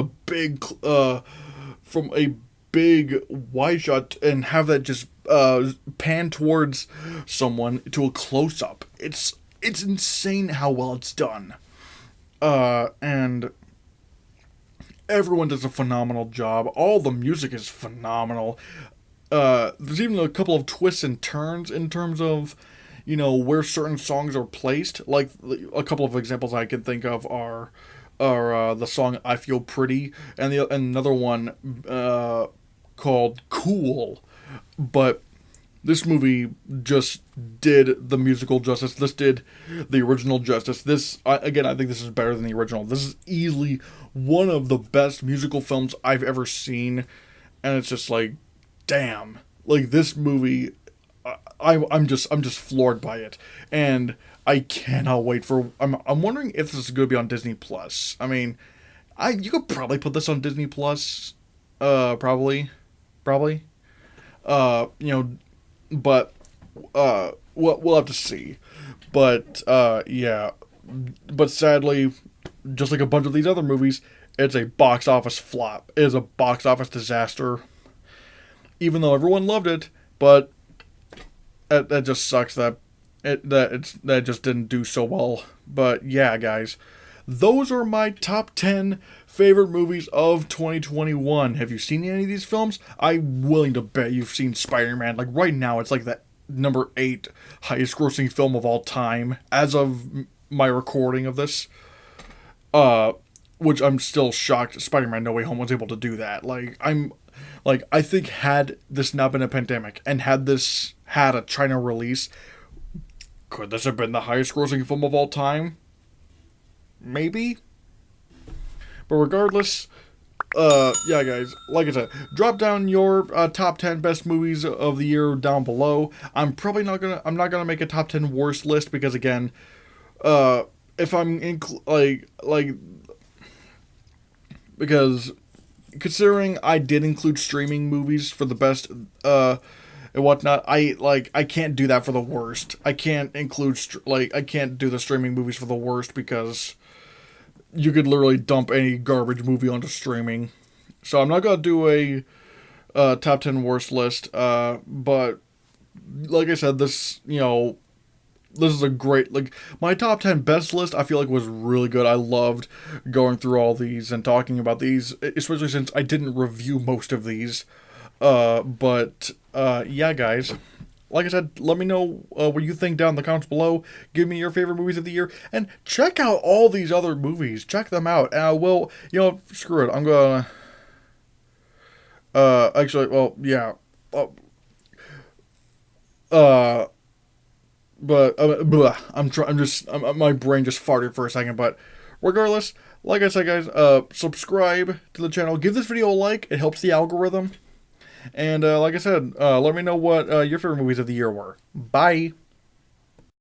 from a big wide shot and have that just pan towards someone to a close-up. It's insane how well it's done. And everyone does a phenomenal job. All the music is phenomenal. There's even a couple of twists and turns in terms of, you know, where certain songs are placed. Like, a couple of examples I can think of are the song "I Feel Pretty" and another one called "Cool." But this movie just did the musical justice. This did the original justice. Again, I think this is better than the original. This is easily one of the best musical films I've ever seen, and it's just like, damn, like this movie, I'm just floored by it, and I cannot wait for. I'm wondering if this is going to be on Disney Plus. I mean, you could probably put this on Disney Plus, probably, you know. But we'll have to see. But yeah. But sadly, just like a bunch of these other movies, it's a box office flop. It is a box office disaster. Even though everyone loved it, but that just sucks that it just didn't do so well. But yeah, guys, those are my top 10 favorite movies of 2021. Have you seen any of these films? I'm willing to bet you've seen Spider-Man. Like, right now, it's like the number 8 highest grossing film of all time as of my recording of this. Uh, which I'm still shocked SpiderMan No Way Home was able to do that. I think had this not been a pandemic and had this had a China release, could this have been the highest grossing film of all time? Maybe. But regardless, yeah, guys, like I said, drop down your top 10 best movies of the year down below. I'm not gonna make a top 10 worst list because again, if I'm because considering I did include streaming movies for the best, and whatnot, I can't do that for the worst. I can't include I can't do the streaming movies for the worst because you could literally dump any garbage movie onto streaming. So I'm not gonna do a top 10 worst list. But like I said, this is a great, my top 10 best list I feel like was really good. I loved going through all these and talking about these, especially since I didn't review most of these. Yeah, guys, like I said, let me know what you think down in the comments below. Give me your favorite movies of the year, and check out all these other movies. Check them out. And I will, screw it. I'm gonna, actually, well, yeah. My brain just farted for a second, but regardless, like I said, guys, subscribe to the channel, give this video a like, it helps the algorithm, and like I said, let me know what your favorite movies of the year were. Bye!